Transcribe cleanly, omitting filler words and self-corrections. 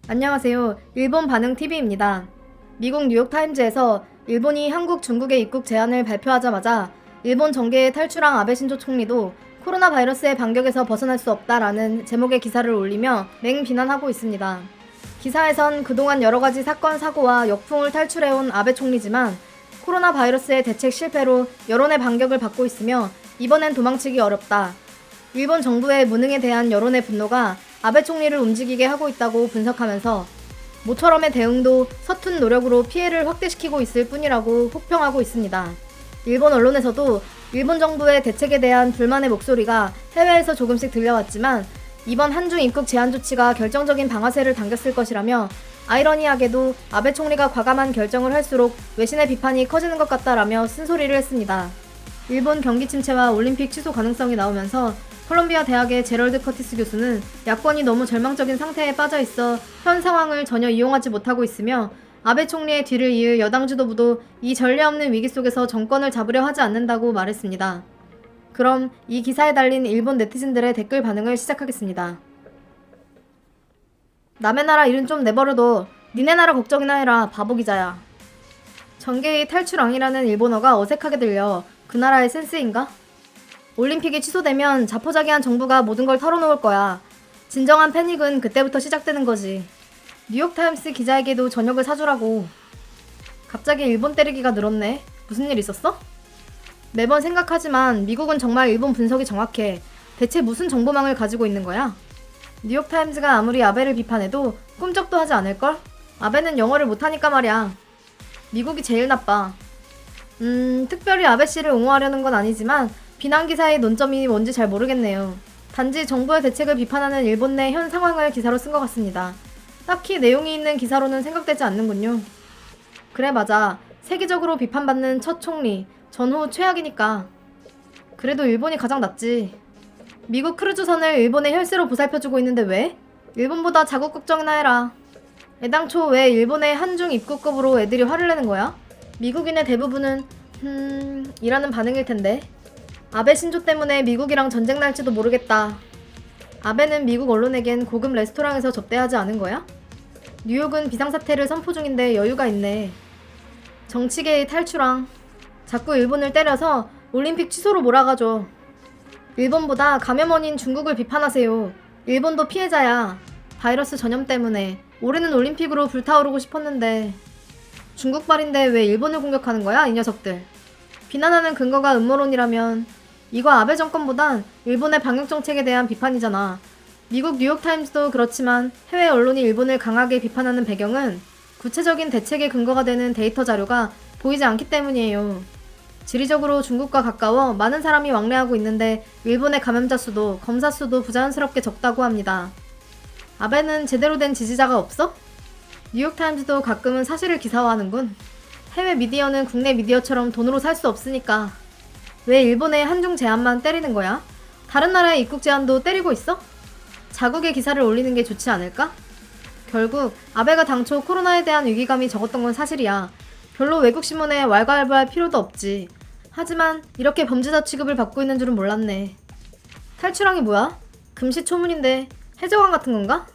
안녕하세요. 일본 반응TV입니다. 미국 뉴욕타임즈에서 일본이 한국, 중국의 입국 제한을 발표하자마자 일본 정계의 탈출한 아베 신조 총리도 코로나 바이러스의 반격에서 벗어날 수 없다라는 제목의 기사를 올리며 맹비난하고 있습니다. 기사에선 그동안 여러가지 사건, 사고와 역풍을 탈출해온 아베 총리지만 코로나 바이러스의 대책 실패로 여론의 반격을 받고 있으며 이번엔 도망치기 어렵다. 일본 정부의 무능에 대한 여론의 분노가 아베 총리를 움직이게 하고 있다고 분석하면서 모처럼의 대응도 서툰 노력으로 피해를 확대시키고 있을 뿐이라고 혹평하고 있습니다. 일본 언론에서도 일본 정부의 대책에 대한 불만의 목소리가 해외에서 조금씩 들려왔지만 이번 한중 입국 제한 조치가 결정적인 방아쇠를 당겼을 것이라며 아이러니하게도 아베 총리가 과감한 결정을 할수록 외신의 비판이 커지는 것 같다라며 쓴소리를 했습니다. 일본 경기 침체와 올림픽 취소 가능성이 나오면서 콜롬비아 대학의 제럴드 커티스 교수는 야권이 너무 절망적인 상태에 빠져 있어 현 상황을 전혀 이용하지 못하고 있으며 아베 총리의 뒤를 이을 여당 지도부도 이 전례 없는 위기 속에서 정권을 잡으려 하지 않는다고 말했습니다. 그럼 이 기사에 달린 일본 네티즌들의 댓글 반응을 시작하겠습니다. 남의 나라 일은 좀 내버려둬. 니네 나라 걱정이나 해라. 바보 기자야. 정계의 탈출왕이라는 일본어가 어색하게 들려. 그 나라의 센스인가? 올림픽이 취소되면 자포자기한 정부가 모든 걸 털어놓을 거야. 진정한 패닉은 그때부터 시작되는 거지. 뉴욕타임스 기자에게도 저녁을 사주라고. 갑자기 일본 때리기가 늘었네. 무슨 일 있었어? 매번 생각하지만 미국은 정말 일본 분석이 정확해. 대체 무슨 정보망을 가지고 있는 거야? 뉴욕타임스가 아무리 아베를 비판해도 꿈쩍도 하지 않을걸? 아베는 영어를 못하니까 말이야. 미국이 제일 나빠. 특별히 아베 씨를 옹호하려는 건 아니지만 비난 기사의 논점이 뭔지 잘 모르겠네요. 단지 정부의 대책을 비판하는 일본 내 현 상황을 기사로 쓴 것 같습니다. 딱히 내용이 있는 기사로는 생각되지 않는군요. 그래 맞아. 세계적으로 비판받는 첫 총리, 전후 최악이니까. 그래도 일본이 가장 낫지. 미국 크루즈선을 일본의 혈세로 보살펴주고 있는데 왜? 일본보다 자국 걱정이나 해라. 애당초 왜 일본의 한중 입국급으로 애들이 화를 내는 거야? 미국인의 대부분은 이라는 반응일 텐데. 아베 신조 때문에 미국이랑 전쟁 날지도 모르겠다. 아베는 미국 언론에겐 고급 레스토랑에서 접대하지 않은 거야? 뉴욕은 비상사태를 선포 중인데 여유가 있네. 정치계의 탈출왕. 자꾸 일본을 때려서 올림픽 취소로 몰아가죠. 일본보다 감염 원인 중국을 비판하세요. 일본도 피해자야. 바이러스 전염 때문에. 올해는 올림픽으로 불타오르고 싶었는데. 중국발인데 왜 일본을 공격하는 거야, 이 녀석들. 비난하는 근거가 음모론이라면 이거 아베 정권보단 일본의 방역 정책에 대한 비판이잖아. 미국 뉴욕타임즈도 그렇지만 해외 언론이 일본을 강하게 비판하는 배경은 구체적인 대책의 근거가 되는 데이터 자료가 보이지 않기 때문이에요. 지리적으로 중국과 가까워 많은 사람이 왕래하고 있는데 일본의 감염자 수도 검사 수도 부자연스럽게 적다고 합니다. 아베는 제대로 된 지지자가 없어? 뉴욕타임즈도 가끔은 사실을 기사화하는군. 해외 미디어는 국내 미디어처럼 돈으로 살 수 없으니까. 왜 일본의 한중 제한만 때리는 거야? 다른 나라의 입국 제한도 때리고 있어? 자국의 기사를 올리는 게 좋지 않을까? 결국 아베가 당초 코로나에 대한 위기감이 적었던 건 사실이야. 별로 외국 신문에 왈가왈부할 필요도 없지. 하지만 이렇게 범죄자 취급을 받고 있는 줄은 몰랐네. 탈출왕이 뭐야? 금시초문인데 해적왕 같은 건가?